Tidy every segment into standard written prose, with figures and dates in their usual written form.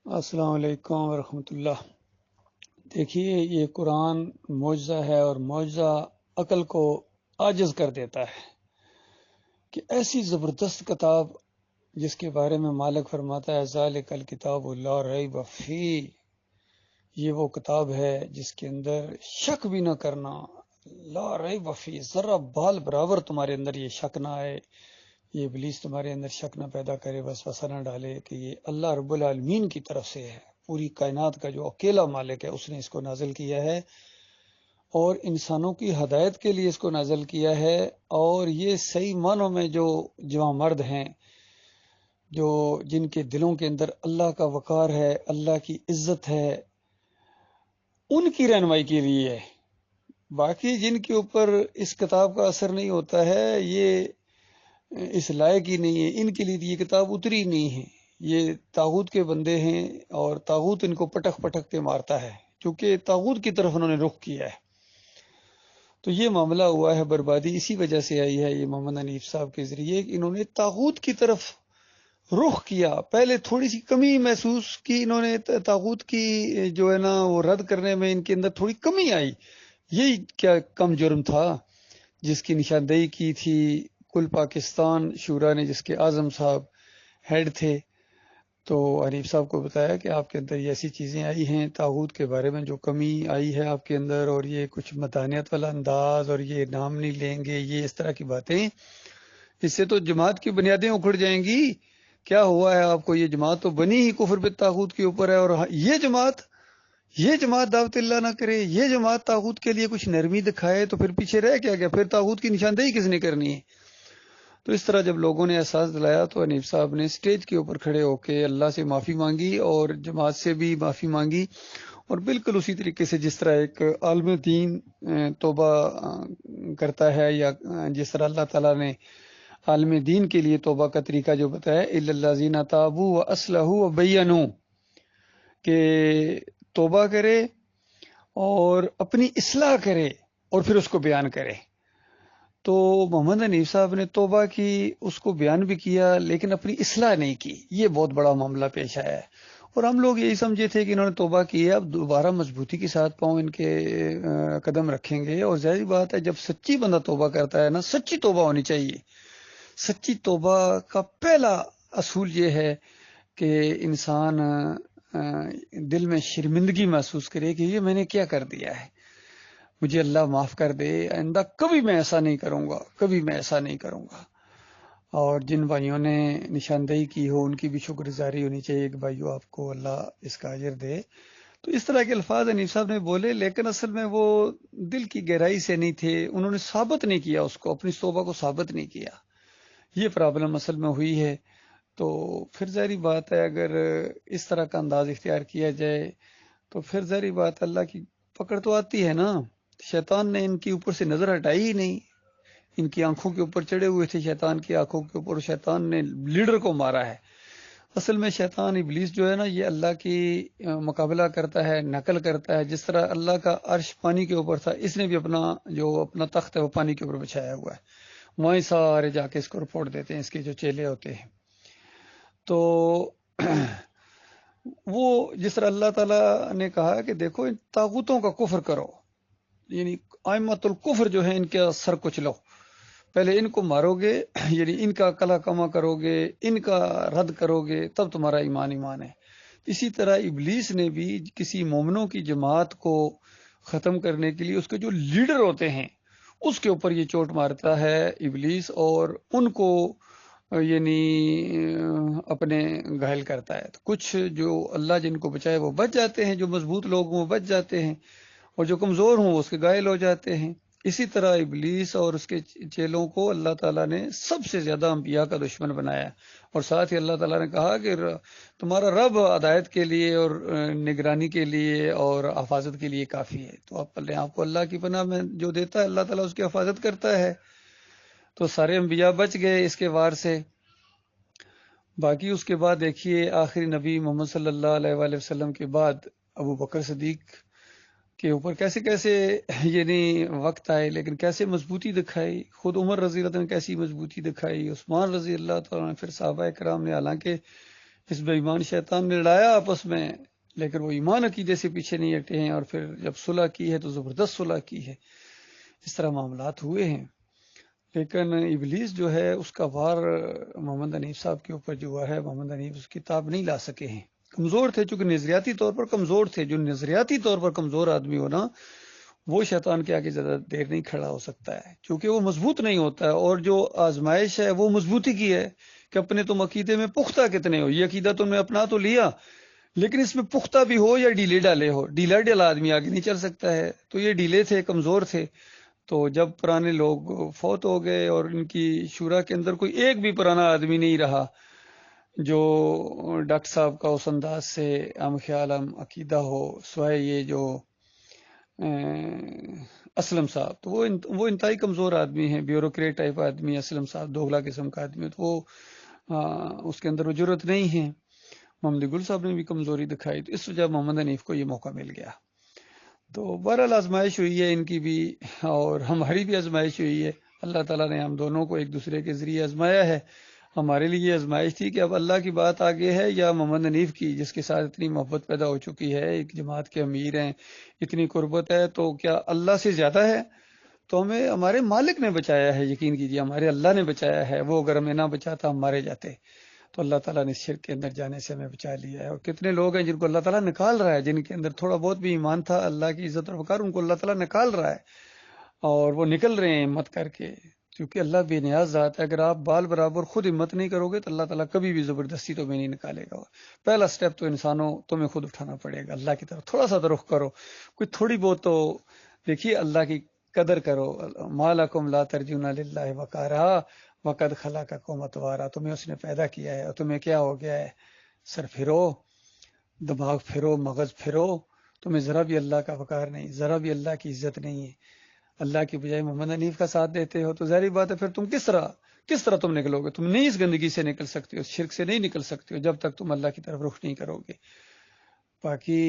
السلام علیکم ورحمۃ اللہ۔ دیکھیے، یہ قرآن معجزہ ہے اور معجزہ عقل کو عاجز کر دیتا ہے کہ ایسی زبردست کتاب جس کے بارے میں مالک فرماتا ہے ذالک الکتاب لا ریب فیہ، یہ وہ کتاب ہے جس کے اندر شک بھی نہ کرنا، لا ریب فیہ، ذرا بال برابر تمہارے اندر یہ شک نہ آئے، یہ ابلیس تمہارے اندر شک نہ پیدا کرے، وسوسہ نہ ڈالے کہ یہ اللہ رب العالمین کی طرف سے ہے، پوری کائنات کا جو اکیلا مالک ہے اس نے اس کو نازل کیا ہے اور انسانوں کی ہدایت کے لیے اس کو نازل کیا ہے۔ اور یہ صحیح معنوں میں جو جوان مرد ہیں، جو جن کے دلوں کے اندر اللہ کا وقار ہے، اللہ کی عزت ہے، ان کی رہنمائی کے لیے ہے۔ باقی جن کے اوپر اس کتاب کا اثر نہیں ہوتا ہے، یہ اس لائق ہی نہیں ہے، ان کے لیے یہ کتاب اتری نہیں ہے، یہ طاغوت کے بندے ہیں اور طاغوت ان کو پٹک پٹک کے مارتا ہے، چونکہ طاغوت کی طرف انہوں نے رخ کیا ہے۔ تو یہ معاملہ ہوا ہے، بربادی اسی وجہ سے آئی ہے، یہ محمد حنیف صاحب کے ذریعے کہ انہوں نے طاغوت کی طرف رخ کیا۔ پہلے تھوڑی سی کمی محسوس کی انہوں نے، طاغوت کی جو ہے نا وہ رد کرنے میں ان کے اندر تھوڑی کمی آئی۔ یہی کیا کم جرم تھا جس کی نشاندہی کی تھی کل پاکستان شورا نے، جس کے اعظم صاحب ہیڈ تھے۔ تو حنیف صاحب کو بتایا کہ آپ کے اندر یہ ایسی چیزیں آئی ہیں، طاغوت کے بارے میں جو کمی آئی ہے آپ کے اندر، اور یہ کچھ مدانیت والا انداز، اور یہ نام نہیں لیں گے، یہ اس طرح کی باتیں، اس سے تو جماعت کی بنیادیں اکھڑ جائیں گی۔ کیا ہوا ہے آپ کو؟ یہ جماعت تو بنی ہی کفر بالطاغوت کے اوپر ہے، اور یہ جماعت دعوت اللہ نہ کرے، یہ جماعت طاغوت کے لیے کچھ نرمی دکھائے، تو پھر پیچھے رہ کیا گیا؟ پھر طاغوت کی نشاندہی کس نے کرنی ہے؟ تو اس طرح جب لوگوں نے احساس دلایا تو حنیف صاحب نے سٹیج کے اوپر کھڑے ہو کے اللہ سے معافی مانگی اور جماعت سے بھی معافی مانگی، اور بالکل اسی طریقے سے جس طرح ایک عالم دین توبہ کرتا ہے، یا جس طرح اللہ تعالیٰ نے عالم دین کے لیے توبہ کا طریقہ جو بتایا الا الذین تابوا واصلحوا وبینوا، کہ توبہ کرے اور اپنی اصلاح کرے اور پھر اس کو بیان کرے۔ تو محمد حنیف صاحب نے توبہ کی، اس کو بیان بھی کیا، لیکن اپنی اصلاح نہیں کی۔ یہ بہت بڑا معاملہ پیش آیا ہے، اور ہم لوگ یہی سمجھے تھے کہ انہوں نے توبہ کی ہے، اب دوبارہ مضبوطی کے ساتھ پاؤں ان کے قدم رکھیں گے۔ اور ظاہر بات ہے، جب سچی بندہ توبہ کرتا ہے نا، سچی توبہ ہونی چاہیے۔ سچی توبہ کا پہلا اصول یہ ہے کہ انسان دل میں شرمندگی محسوس کرے کہ یہ میں نے کیا کر دیا ہے، مجھے اللہ معاف کر دے، آئندہ کبھی میں ایسا نہیں کروں گا، کبھی میں ایسا نہیں کروں گا۔ اور جن بھائیوں نے نشاندہی کی ہو ان کی بھی شکر گزاری ہونی چاہیے کہ بھائیو آپ کو اللہ اس کا اجر دے۔ تو اس طرح کے الفاظ حنیف صاحب نے بولے، لیکن اصل میں وہ دل کی گہرائی سے نہیں تھے، انہوں نے ثابت نہیں کیا، اس کو اپنی توبہ کو ثابت نہیں کیا۔ یہ پرابلم اصل میں ہوئی ہے۔ تو پھر ظاہری بات ہے، اگر اس طرح کا انداز اختیار کیا جائے تو پھر ظاہری بات اللہ کی پکڑ تو آتی ہے نا۔ شیطان نے ان کے اوپر سے نظر ہٹائی ہی نہیں، ان کی آنکھوں کے اوپر چڑھے ہوئے تھے، شیطان کی آنکھوں کے اوپر، شیطان نے لیڈر کو مارا ہے۔ اصل میں شیطان ابلیس جو ہے نا، یہ اللہ کی مقابلہ کرتا ہے، نقل کرتا ہے۔ جس طرح اللہ کا عرش پانی کے اوپر تھا، اس نے بھی اپنا تخت ہے وہ پانی کے اوپر بچھایا ہوا ہے، وہیں سارے جا کے اس کو رپورٹ دیتے ہیں، اس کے جو چیلے ہوتے ہیں۔ تو وہ جس طرح اللہ تعالیٰ نے کہا کہ دیکھو ان طاغوتوں کا کفر کرو، یعنی ائمۃ الکفر جو ہیں ان کا سر کچلو، پہلے ان کو مارو گے، یعنی ان کا کلا کما کرو گے، ان کا رد کرو گے، تب تمہارا ایمان ہے۔ اسی طرح ابلیس نے بھی کسی مومنوں کی جماعت کو ختم کرنے کے لیے اس کے جو لیڈر ہوتے ہیں اس کے اوپر یہ چوٹ مارتا ہے ابلیس، اور ان کو یعنی اپنے گھائل کرتا ہے۔ تو کچھ جو اللہ جن کو بچائے وہ بچ جاتے ہیں، جو مضبوط لوگ ہوں وہ بچ جاتے ہیں، اور جو کمزور ہوں وہ اس کے گھائل ہو جاتے ہیں۔ اسی طرح ابلیس اور اس کے چیلوں کو اللہ تعالیٰ نے سب سے زیادہ انبیاء کا دشمن بنایا، اور ساتھ ہی اللہ تعالیٰ نے کہا کہ تمہارا رب ہدایت کے لیے اور نگرانی کے لیے اور حفاظت کے لیے کافی ہے۔ تو آپ کو اللہ کی پناہ میں جو دیتا ہے اللہ تعالیٰ اس کی حفاظت کرتا ہے۔ تو سارے انبیاء بچ گئے اس کے وار سے۔ باقی اس کے بعد دیکھیے آخری نبی محمد صلی اللہ علیہ وآلہ وسلم کے بعد ابو بکر صدیق کے اوپر کیسے کیسے یعنی وقت آئے، لیکن کیسے مضبوطی دکھائی، خود عمر رضی اللہ عنہ نے کیسی مضبوطی دکھائی، عثمان رضی اللہ تعالیٰ نے، پھر صحابہ کرام نے، حالانکہ حزب ایمان شیطان نے لڑایا آپس میں، لیکن وہ ایمان عقیدے سے پیچھے نہیں ہٹے ہیں، اور پھر جب صلح کی ہے تو زبردست صلح کی ہے. اس طرح معاملات ہوئے ہیں. لیکن ابلیس جو ہے اس کا وار محمد حنیف صاحب کے اوپر جو ہوا ہے، محمد حنیف اس کتاب نہیں لا سکے ہیں، کمزور تھے، چونکہ نظریاتی طور پر کمزور تھے. جو نظریاتی طور پر کمزور آدمی ہو نا، وہ شیطان کے آگے زیادہ دیر نہیں کھڑا ہو سکتا ہے، کیونکہ وہ مضبوط نہیں ہوتا ہے. اور جو آزمائش ہے وہ مضبوطی کی ہے کہ اپنے تم عقیدے میں پختہ کتنے ہو. یہ عقیدہ تم نے اپنا تو لیا، لیکن اس میں پختہ بھی ہو یا ڈیلے ڈالے ہو. ڈیلا ڈالا آدمی آگے نہیں چل سکتا ہے. تو یہ ڈیلے تھے، کمزور تھے. تو جب پرانے لوگ فوت ہو گئے اور ان کی شورا کے اندر کوئی ایک بھی پرانا آدمی نہیں رہا جو ڈاکٹر صاحب کا اس انداز سے ہم خیال ہم عقیدہ ہو، سوائے یہ جو اسلم صاحب، تو وہ انتہائی کمزور آدمی ہیں، بیوروکریٹ ٹائپ آدمی. اسلم صاحب دوگلا قسم کا آدمی، تو وہ اس کے اندر وہ جرت نہیں ہے. محمد گل صاحب نے بھی کمزوری دکھائی، تو اس وجہ محمد حنیف کو یہ موقع مل گیا. تو بہرحال آزمائش ہوئی ہے ان کی بھی، اور ہماری بھی آزمائش ہوئی ہے. اللہ تعالیٰ نے ہم دونوں کو ایک دوسرے کے ذریعے آزمایا ہے. ہمارے لیے یہ آزمائش تھی کہ اب اللہ کی بات آگے ہے یا محمد حنیف کی، جس کے ساتھ اتنی محبت پیدا ہو چکی ہے، ایک جماعت کے امیر ہیں، اتنی قربت ہے. تو کیا اللہ سے زیادہ ہے؟ تو ہمیں ہمارے مالک نے بچایا ہے، یقین کیجیے ہمارے اللہ نے بچایا ہے. وہ اگر ہمیں نہ بچاتا ہم مارے جاتے. تو اللہ تعالیٰ نے شرک کے اندر جانے سے ہمیں بچا لیا ہے. اور کتنے لوگ ہیں جن کو اللہ تعالیٰ نکال رہا ہے، جن کے اندر تھوڑا بہت بھی ایمان تھا، اللہ کی عزت اور وقار، ان کو اللہ تعالیٰ نکال رہا ہے، اور وہ نکل رہے ہیں ہمت کر کے. کیونکہ اللہ بے نیاز ذات ہے. اگر آپ بال برابر خود ہمت نہیں کرو گے تو اللہ تعالیٰ کبھی بھی زبردستی تو میں نہیں نکالے گا. پہلا سٹیپ تو انسانوں تمہیں خود اٹھانا پڑے گا. اللہ کی طرف تھوڑا سا تو رخ کرو، کوئی تھوڑی بہت تو دیکھیے، اللہ کی قدر کرو. ما لکم لا ترجون للہ وقارا وقد خلقکم اطوارا. تمہیں اس نے پیدا کیا ہے اور تمہیں کیا ہو گیا ہے؟ سر پھرو، دماغ پھرو، مغز پھرو. تمہیں ذرا بھی اللہ کا وقار نہیں، ذرا بھی اللہ کی عزت نہیں ہے. اللہ کی بجائے محمد حنیف کا ساتھ دیتے ہو تو ظاہری بات ہے پھر تم کس طرح تم نکلو گے؟ تم نہیں اس گندگی سے نکل سکتے ہو، شرک سے نہیں نکل سکتے ہو جب تک تم اللہ کی طرف رخ نہیں کرو گے. باقی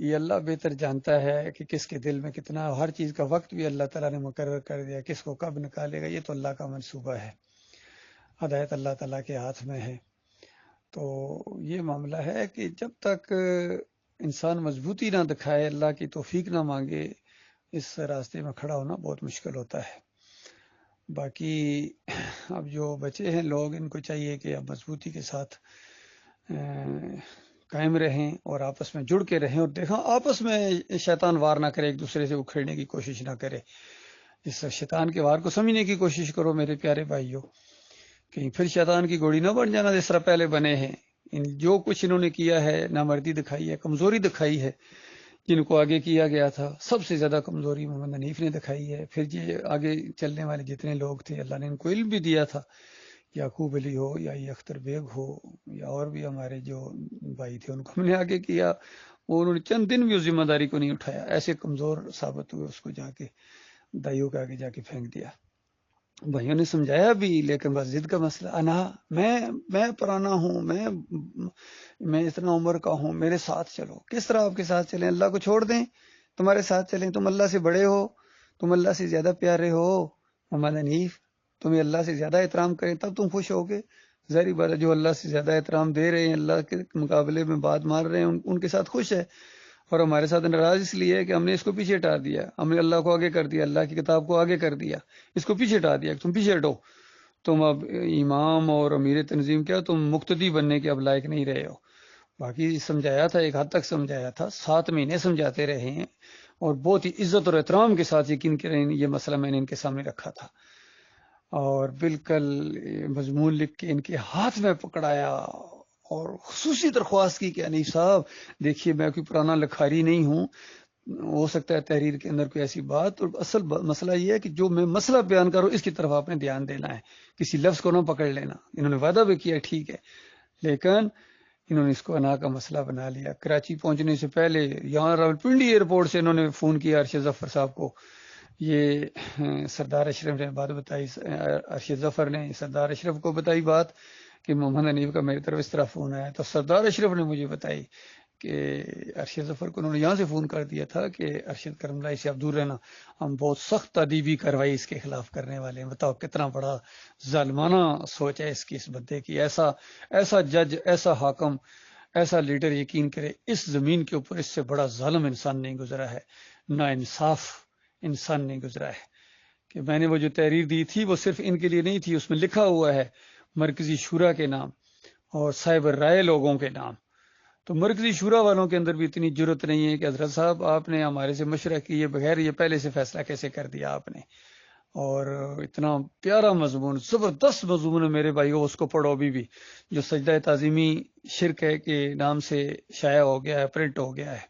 یہ اللہ بہتر جانتا ہے کہ کس کے دل میں کتنا، ہر چیز کا وقت بھی اللہ تعالیٰ نے مقرر کر دیا، کس کو کب نکالے گا، یہ تو اللہ کا منصوبہ ہے. ہدایت اللہ تعالیٰ کے ہاتھ میں ہے. تو یہ معاملہ ہے کہ جب تک انسان مضبوطی نہ دکھائے، اللہ کی توفیق نہ مانگے، اس راستے میں کھڑا ہونا بہت مشکل ہوتا ہے. باقی اب جو بچے ہیں لوگ، ان کو چاہیے کہ اب مضبوطی کے ساتھ قائم رہیں اور آپس میں جڑ کے رہیں، اور دیکھیں آپس میں شیطان وار نہ کرے، ایک دوسرے سے اکھیڑنے کی کوشش نہ کرے. اس شیطان کے وار کو سمجھنے کی کوشش کرو میرے پیارے بھائیوں. کہیں پھر شیطان کی گوڑی نہ بن جانا جس طرح پہلے بنے ہیں. جو کچھ انہوں نے کیا ہے، نامردی دکھائی ہے، کمزوری دکھائی ہے، جن کو آگے کیا گیا تھا سب سے زیادہ کمزوری محمد حنیف نے دکھائی ہے. پھر یہ آگے چلنے والے جتنے لوگ تھے، اللہ نے ان کو علم بھی دیا تھا، یعقوب علی ہو یا یہ اختر بیگ ہو یا اور بھی ہمارے جو بھائی تھے، ان کو ہم نے آگے کیا. وہ انہوں نے چند دن بھی اس ذمہ داری کو نہیں اٹھایا، ایسے کمزور ثابت ہوئے، اس کو جا کے دائیوں کے آگے جا کے پھینک دیا. بھائیوں نے سمجھایا بھی، لیکن بس ضد کا مسئلہ، انا میں پرانا ہوں، میں اتنا عمر کا ہوں، میرے ساتھ چلو. کس طرح آپ کے ساتھ چلیں؟ اللہ کو چھوڑ دیں تمہارے ساتھ چلیں؟ تم اللہ سے بڑے ہو، تم اللہ سے زیادہ پیارے ہو. محمد حنیف تمہیں اللہ سے زیادہ احترام کریں تب تم خوش ہوگے. ظاہری بات ہے جو اللہ سے زیادہ احترام دے رہے ہیں، اللہ کے مقابلے میں بات مار رہے ہیں، ان کے ساتھ خوش ہے. اور ہمارے ساتھ ناراض اس لیے ہے کہ ہم نے اس کو پیچھے ہٹا دیا، ہم نے اللہ کو آگے کر دیا، اللہ کی کتاب کو آگے کر دیا، اس کو پیچھے ہٹا دیا. تم پیچھے ہٹو، تم اب امام اور امیر تنظیم کیا، تم مقتدی بننے کے اب لائق نہیں رہے ہو. باقی سمجھایا تھا، ایک حد تک سمجھایا تھا، 7 مہینے سمجھاتے رہے ہیں، اور بہت ہی عزت اور احترام کے ساتھ یقین کریں یہ مسئلہ میں نے ان کے سامنے رکھا تھا، اور بالکل مضمون لکھ کے ان کے ہاتھ میں پکڑایا، اور خصوصی درخواست کی کہ انیف صاحب دیکھیے میں کوئی پرانا لکھاری نہیں ہوں، ہو سکتا ہے تحریر کے اندر کوئی ایسی بات، اور اصل مسئلہ یہ ہے کہ جو میں مسئلہ بیان کروں اس کی طرف آپ نے دھیان دینا ہے، کسی لفظ کو نہ پکڑ لینا. انہوں نے وعدہ بھی کیا ٹھیک ہے، لیکن انہوں نے اس کو انا کا مسئلہ بنا لیا. کراچی پہنچنے سے پہلے یہاں راولپنڈی ایئرپورٹ سے انہوں نے فون کیا ارشد ظفر صاحب کو. یہ سردار اشرف نے بات بتائی، ارشد ظفر نے سردار اشرف کو بتائی بات کہ محمد حنیف کا میری طرف اس طرح فون آیا. تو سردار اشرف نے مجھے بتائی کہ ارشد ظفر کو انہوں نے یہاں سے فون کر دیا تھا کہ ارشد کرم اللہ سے آپ دور رہنا، ہم بہت سخت تادیبی کارروائی اس کے خلاف کرنے والے ہیں. بتاؤ کتنا بڑا ظالمانہ سوچ ہے اس بندے کی. ایسا جج، ایسا حاکم، ایسا لیڈر یقین کرے اس زمین کے اوپر اس سے بڑا ظالم انسان نہیں گزرا ہے، نا انصاف انسان نہیں گزرا ہے. کہ میں نے وہ جو تحریر دی تھی وہ صرف ان کے لیے نہیں تھی، اس میں لکھا ہوا ہے مرکزی شورا کے نام اور صاحب رائے لوگوں کے نام. تو مرکزی شورا والوں کے اندر بھی اتنی جرت نہیں ہے کہ حضرت صاحب آپ نے ہمارے سے مشورہ کیے بغیر یہ پہلے سے فیصلہ کیسے کر دیا آپ نے. اور اتنا پیارا مضمون، زبردست مضمون ہے میرے بھائیو، اس کو پڑھو ابھی بھی، جو سجدہ تعظیمی شرک ہے کے نام سے شائع ہو گیا ہے، پرنٹ ہو گیا ہے.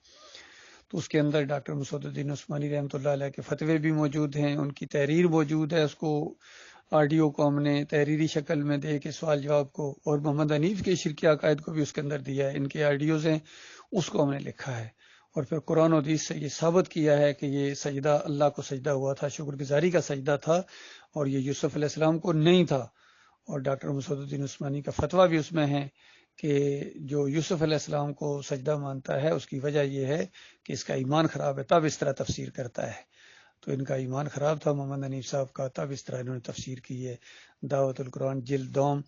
تو اس کے اندر ڈاکٹر مسعود الدین عثمانی رحمۃ اللہ علیہ کے فتوے بھی موجود ہیں، ان کی تحریر موجود ہے. اس کو آڈیو کو ہم نے تحریری شکل میں دے کے سوال جواب کو، اور محمد حنیف کے شرکی عقائد کو بھی اس کے اندر دیا ہے. ان کے آڈیوز ہیں، اس کو ہم نے لکھا ہے. اور پھر قرآن و حدیث سے یہ ثابت کیا ہے کہ یہ سجدہ اللہ کو سجدہ ہوا تھا، شکر گزاری کا سجدہ تھا، اور یہ یوسف علیہ السلام کو نہیں تھا. اور ڈاکٹر مسعود الدین عثمانی کا فتویٰ بھی اس میں ہے کہ جو یوسف علیہ السلام کو سجدہ مانتا ہے اس کی وجہ یہ ہے کہ اس کا ایمان خراب ہے، تب اس طرح تفسیر کرتا ہے. تو ان کا ایمان خراب تھا محمد حنیف صاحب کا، تب اس طرح انہوں نے تفسیر کی ہے. دعوت القرآن جلد دوم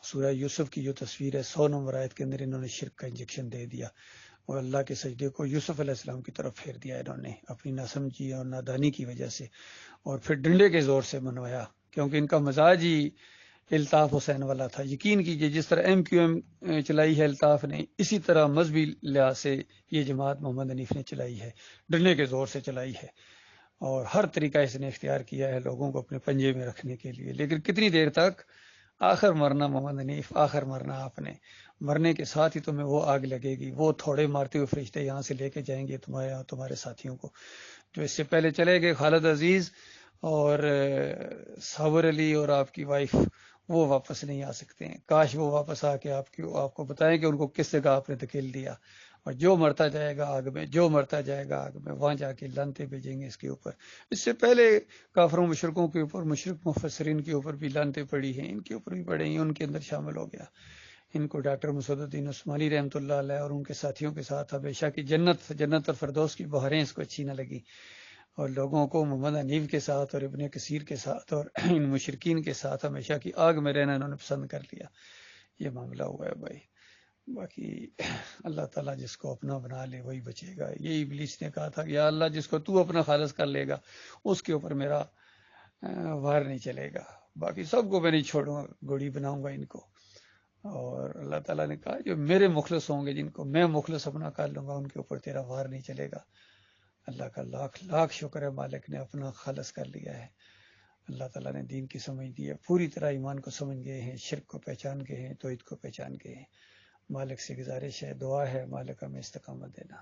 سورہ یوسف کی جو تصویر ہے 100 نمبر آیت کے اندر انہوں نے شرک کا انجیکشن دے دیا، اور اللہ کے سجدے کو یوسف علیہ السلام کی طرف پھیر دیا انہوں نے اپنی ناسمجھی اور نادانی کی وجہ سے، اور پھر ڈنڈے کے زور سے منوایا، کیونکہ ان کا مزاج ہی الطاف حسین والا تھا. یقین کیجئے جس طرح ایم کیو ایم چلائی ہے الطاف نے، اسی طرح مذہبی لحاظ سے یہ جماعت محمد حنیف نے چلائی ہے، ڈنڈے کے زور سے چلائی ہے، اور ہر طریقہ اس نے اختیار کیا ہے لوگوں کو اپنے پنجے میں رکھنے کے لیے. لیکن کتنی دیر تک؟ آخر مرنا محمد حنیف، آخر مرنا آپ نے. مرنے کے ساتھ ہی تمہیں وہ آگ لگے گی، وہ تھوڑے مارتے ہوئے فرشتے یہاں سے لے کے جائیں گے تمہارے ساتھیوں کو. جو اس سے پہلے چلے گئے خالد عزیز اور صابر علی اور آپ کی وائف، وہ واپس نہیں آ سکتے ہیں. کاش وہ واپس آ کے آپ کو بتائیں کہ ان کو کس جگہ آپ نے دھکیل دیا. اور جو مرتا جائے گا آگ میں، جو مرتا جائے گا آگ میں، وہاں جا کے لانتیں بھیجیں گے اس کے اوپر. اس سے پہلے کافروں مشرکوں کے اوپر، مشرک مفسرین کے اوپر بھی لانتیں پڑی ہیں، ان کے اوپر بھی پڑیں ہیں، ان کے اندر شامل ہو گیا. ان کو ڈاکٹر مسعود الدین عثمانی رحمۃ اللہ علیہ اور ان کے ساتھیوں کے ساتھ ہمیشہ کی جنت اور فردوس کی بہاریں اس کو اچھی نہ لگی، اور لوگوں کو محمد حنیف کے ساتھ اور ابن کثیر کے ساتھ اور ان مشرکین کے ساتھ ہمیشہ کی آگ میں رہنا انہوں نے پسند کر لیا. یہ معاملہ ہوا ہے بھائی. باقی اللہ تعالیٰ جس کو اپنا بنا لے وہی بچے گا. یہی ابلیس نے کہا تھا کہ یا اللہ جس کو تو اپنا خالص کر لے گا اس کے اوپر میرا وار نہیں چلے گا، باقی سب کو میں نہیں چھوڑوں گا، گوڑی بناؤں گا ان کو. اور اللہ تعالیٰ نے کہا جو میرے مخلص ہوں گے، جن کو میں مخلص اپنا کر لوں گا، ان کے اوپر تیرا وار نہیں چلے گا. اللہ کا لاکھ لاکھ شکر ہے، مالک نے اپنا خالص کر لیا ہے. اللہ تعالیٰ نے دین کی سمجھ دی ہے، پوری طرح ایمان کو سمجھ گئے ہیں، شرک کو پہچان گئے ہیں، توحید کو پہچان گئے ہیں. مالک سے گزارش ہے، دعا ہے، مالک ہمیں استقامت دینا.